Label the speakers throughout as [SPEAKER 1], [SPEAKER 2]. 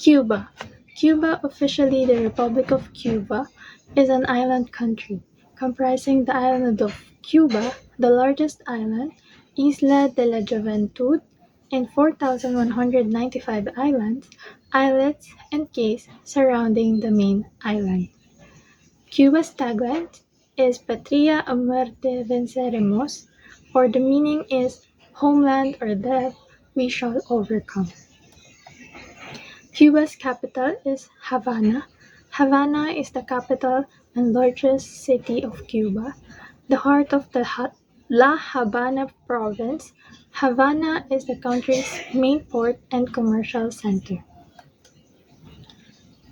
[SPEAKER 1] Cuba. Cuba, officially the Republic of Cuba, is an island country, comprising the island of Cuba, the largest island, Isla de la Juventud, and 4,195 islets, and cays surrounding the main island. Cuba's tagline is Patria o muerte venceremos, or the meaning is homeland or death, we shall overcome. Cuba's capital is Havana. Havana is the capital and largest city of Cuba, the heart of the La Habana province. Havana is the country's main port and commercial center.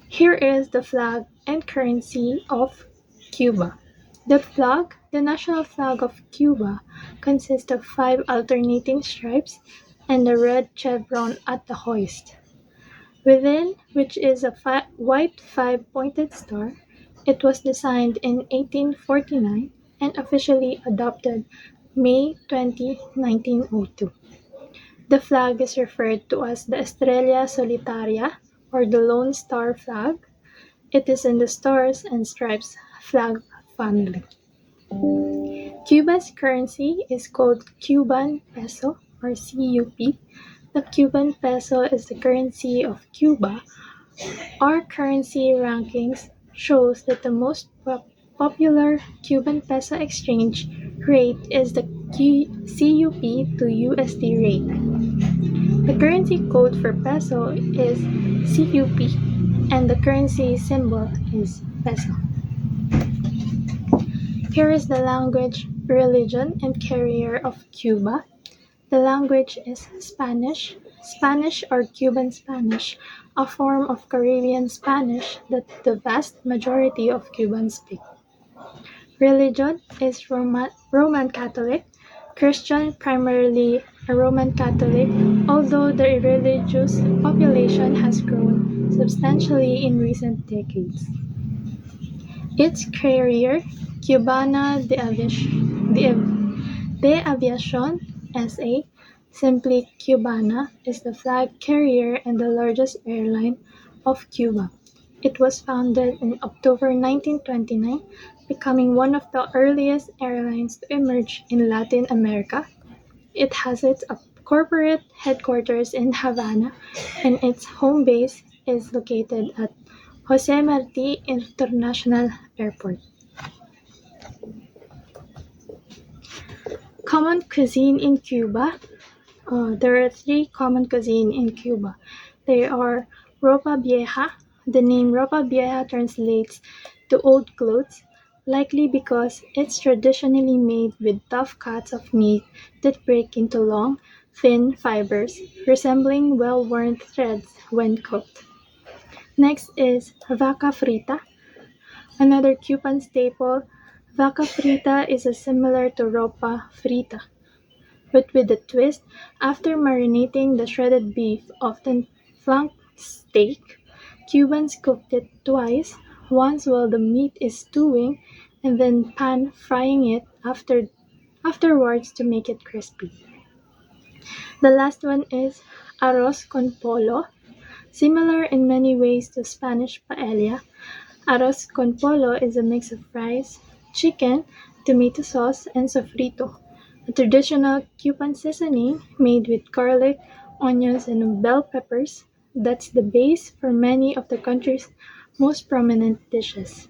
[SPEAKER 1] Here is the flag and currency of Cuba. The national flag of Cuba, consists of 5 alternating stripes and a red chevron at the hoist. Within which is a white five-pointed star, it was designed in 1849 and officially adopted May 20, 1902. The flag is referred to as the Estrella Solitaria or the Lone Star flag. It is in the Stars and Stripes flag family. Cuba's currency is called Cuban peso or CUP. The Cuban peso is the currency of Cuba. Our currency rankings shows that the most popular Cuban peso exchange rate is the CUP to USD rate. The currency code for peso is CUP and the currency symbol is peso. Here is the language, religion, and carrier of Cuba. The language is Spanish. Spanish or Cuban Spanish, a form of Caribbean Spanish that the vast majority of Cubans speak. Religion is Roman Catholic. Christian, primarily a Roman Catholic, although the religious population has grown substantially in recent decades. Its carrier, Cubana de Aviación S.A., simply Cubana, is the flag carrier and the largest airline of Cuba. It was founded in October 1929, becoming one of the earliest airlines to emerge in Latin America. It has its corporate headquarters in Havana, and its home base is located at Jose Marti International Airport. Common cuisine in Cuba. There are 3 common cuisine in Cuba. They are ropa vieja. The name ropa vieja translates to old clothes, likely because it's traditionally made with tough cuts of meat that break into long, thin fibers, resembling well-worn threads when cooked. Next is vaca frita. Another Cuban staple, vaca frita is similar to ropa frita, but with a twist. After marinating the shredded beef, often flank steak, Cubans cooked it twice, once while the meat is stewing and then pan frying it afterwards to make it crispy. The last one is arroz con polo. Similar in many ways to Spanish paella, arroz con polo is a mix of rice, chicken, tomato sauce, and sofrito, a traditional Cuban seasoning made with garlic, onions, and bell peppers that's the base for many of the country's most prominent dishes.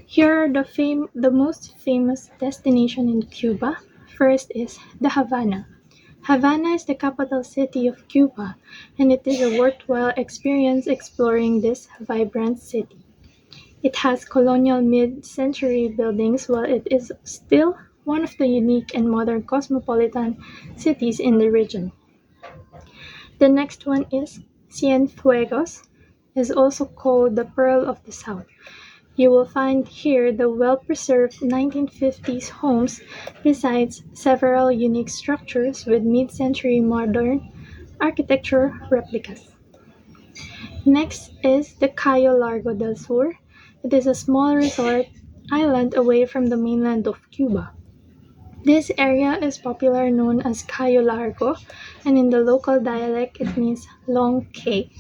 [SPEAKER 1] Here are the most famous destination in Cuba. First is the Havana. Havana is the capital city of Cuba, and it is a worthwhile experience exploring this vibrant city. It has colonial mid-century buildings while it is still one of the unique and modern cosmopolitan cities in the region. The next one is Cienfuegos, is also called the Pearl of the South. You will find here the well-preserved 1950s homes besides several unique structures with mid-century modern architecture replicas. Next is the Cayo Largo del Sur. It is a small resort island away from the mainland of Cuba. This area is popularly known as Cayo Largo, and in the local dialect it means Long Cay.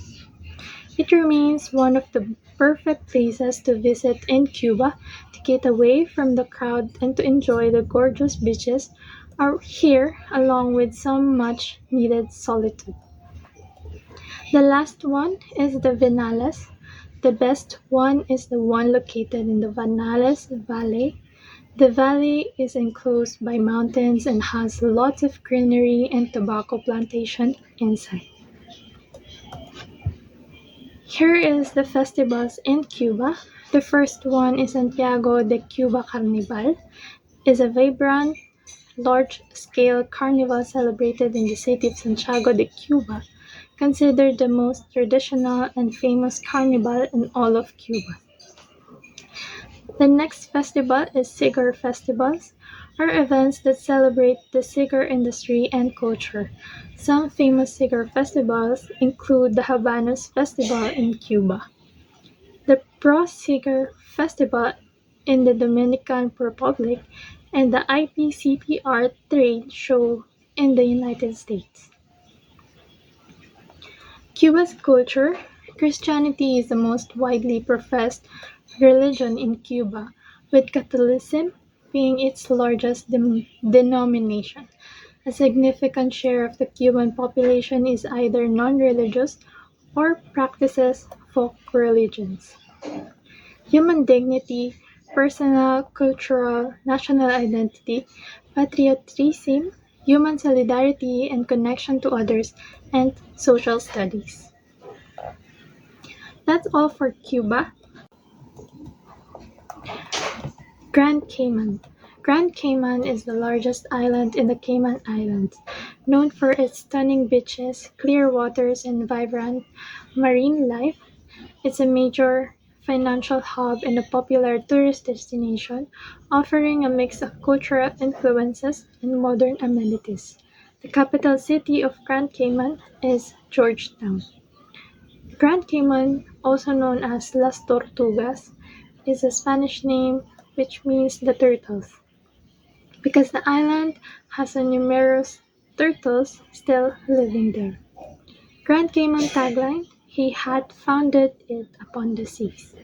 [SPEAKER 1] It remains one of the perfect places to visit in Cuba to get away from the crowd and to enjoy the gorgeous beaches are here along with some much needed solitude. The last one is the Vinales. The best one is the one located in the Vinales Valley. The valley is enclosed by mountains and has lots of greenery and tobacco plantation inside. Here is the festivals in Cuba. The first one is Santiago de Cuba Carnival. Is a vibrant, large-scale carnival celebrated in the city of Santiago de Cuba, considered the most traditional and famous carnival in all of Cuba. The next festival is cigar festivals, or events that celebrate the cigar industry and culture. Some famous cigar festivals include the Habanos Festival in Cuba, the Pro Cigar Festival in the Dominican Republic, and the IPCPR Trade Show in the United States. Cuba's culture. Christianity is the most widely professed religion in Cuba, with Catholicism being its largest denomination. A significant share of the Cuban population is either non-religious or practices folk religions. Human dignity, personal, cultural, national identity, patriotism, human solidarity and connection to others, and social studies. That's all for Cuba. Grand Cayman. Grand Cayman is the largest island in the Cayman Islands, known for its stunning beaches, clear waters, and vibrant marine life. It's a major financial hub and a popular tourist destination, offering a mix of cultural influences and modern amenities. The capital city of Grand Cayman is Georgetown. Grand Cayman, also known as Las Tortugas, is a Spanish name which means the turtles, because the island has a numerous turtles still living there. Grand Cayman tagline: "He had founded it upon the seas."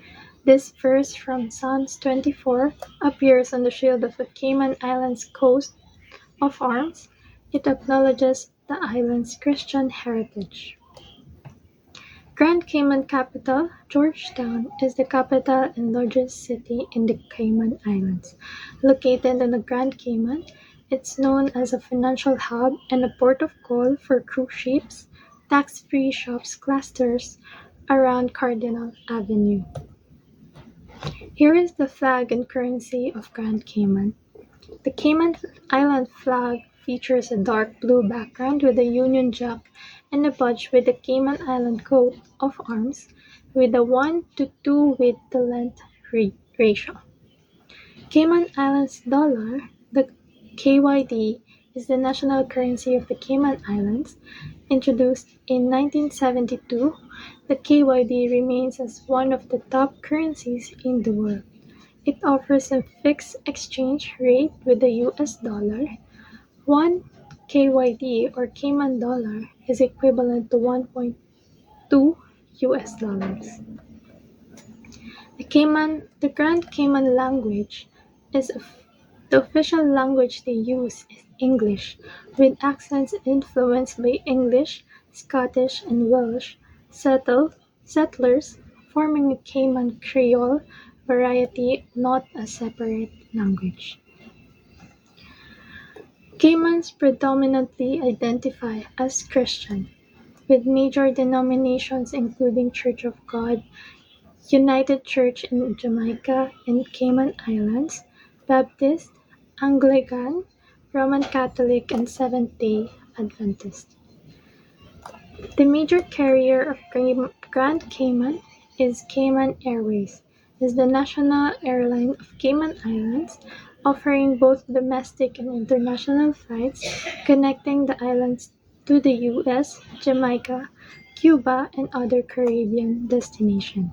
[SPEAKER 1] This verse from Psalms 24 appears on the shield of the Cayman Islands coat of arms. It acknowledges the island's Christian heritage. Grand Cayman capital, Georgetown, is the capital and largest city in the Cayman Islands. Located on the Grand Cayman, it's known as a financial hub and a port of call for cruise ships. Tax-free shops clusters around Cardinal Avenue. Here is the flag and currency of Grand Cayman. The Cayman Island flag features a dark blue background with a Union Jack and a badge with the Cayman Island coat of arms with a 1:2 width to length ratio. Cayman Islands dollar, the KYD, is the national currency of the Cayman Islands. Introduced in 1972, the KYD remains as one of the top currencies in the world. It offers a fixed exchange rate with the US dollar. One KYD or Cayman dollar is equivalent to 1.2 US dollars. The Grand Cayman language is the official language they use is English, with accents influenced by English, Scottish, and Welsh settlers, forming a Cayman Creole variety, not a separate language. Caymans predominantly identify as Christian, with major denominations including Church of God, United Church in Jamaica and Cayman Islands, Baptist, Anglican, Roman Catholic, and Seventh-day Adventist. The major carrier of Grand Cayman is Cayman Airways, is the national airline of Cayman Islands, offering both domestic and international flights connecting the islands to the US, Jamaica, Cuba, and other Caribbean destinations.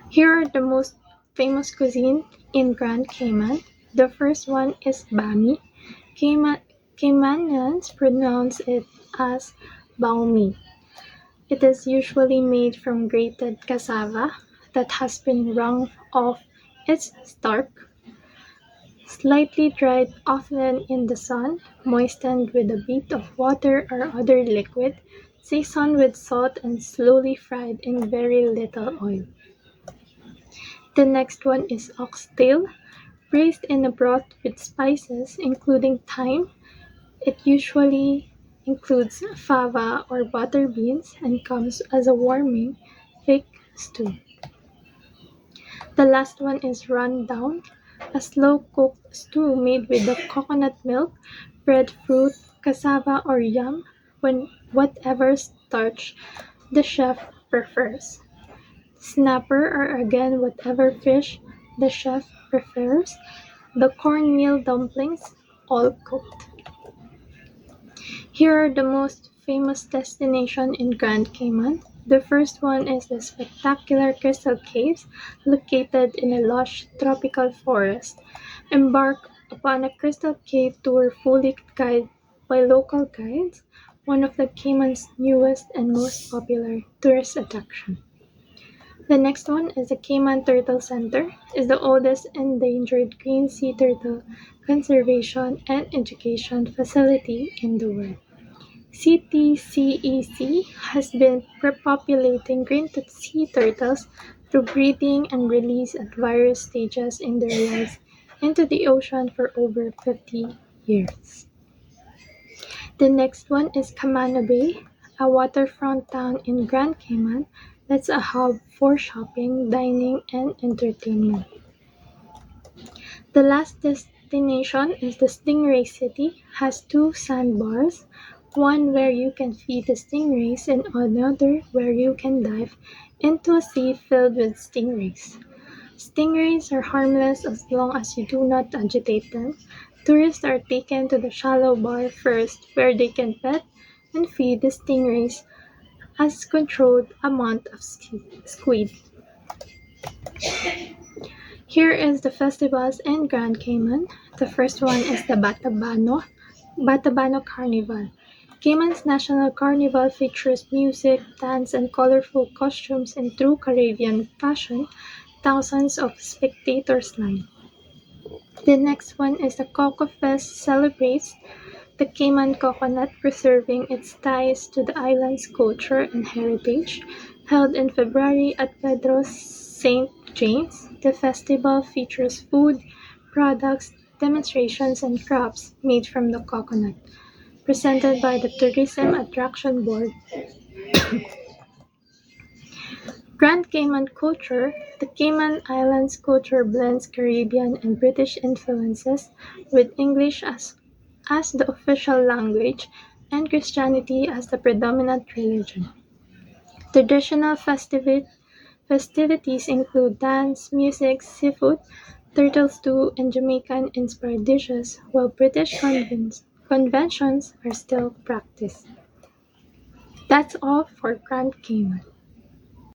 [SPEAKER 1] Here are the most famous cuisine in Grand Cayman. The first one is bami. Cayman, Caymanians pronounce it as baumi. It is usually made from grated cassava that has been wrung off its stalk, slightly dried often in the sun, moistened with a bit of water or other liquid, seasoned with salt and slowly fried in very little oil. The next one is oxtail, braised in a broth with spices including thyme. It usually includes fava or butter beans and comes as a warming, thick stew. The last one is rundown, a slow-cooked stew made with the coconut milk, breadfruit, cassava or yam, when whatever starch the chef prefers. Snapper or again whatever fish the chef prefers. The cornmeal dumplings, all cooked. Here are the most famous destinations in Grand Cayman. The first one is the spectacular Crystal Caves, located in a lush tropical forest. Embark upon a Crystal Cave tour fully guided by local guides, one of the Cayman's newest and most popular tourist attractions. The next one is the Cayman Turtle Center, is the oldest endangered green sea turtle conservation and education facility in the world. CTCEC has been repopulating green sea turtles through breeding and release at various stages in their lives into the ocean for over 50 years. The next one is Camano Bay, a waterfront town in Grand Cayman that's a hub for shopping, dining, and entertainment. The last destination is the Stingray City, has two sandbars, one where you can feed the stingrays and another where you can dive into a sea filled with stingrays. Stingrays are harmless as long as you do not agitate them. Tourists are taken to the shallow bar first where they can pet and feed the stingrays as controlled amount of squid. Here is the festivals in Grand Cayman. The first one is the Batabano Carnival. Cayman's national carnival features music, dance, and colorful costumes in true Caribbean fashion. Thousands of spectators line. The next one is the Coco Fest celebrates the Cayman coconut, preserving its ties to the island's culture and heritage. Held in February at Pedro St. James, the festival features food, products, demonstrations, and crafts made from the coconut, presented by the Tourism Attraction Board. Grand Cayman culture: the Cayman Islands culture blends Caribbean and British influences, with English as the official language and Christianity as the predominant religion. Traditional festivities include dance, music, seafood, turtle stew, and Jamaican-inspired dishes, while British conventions are still practiced. That's all for Grand Cayman.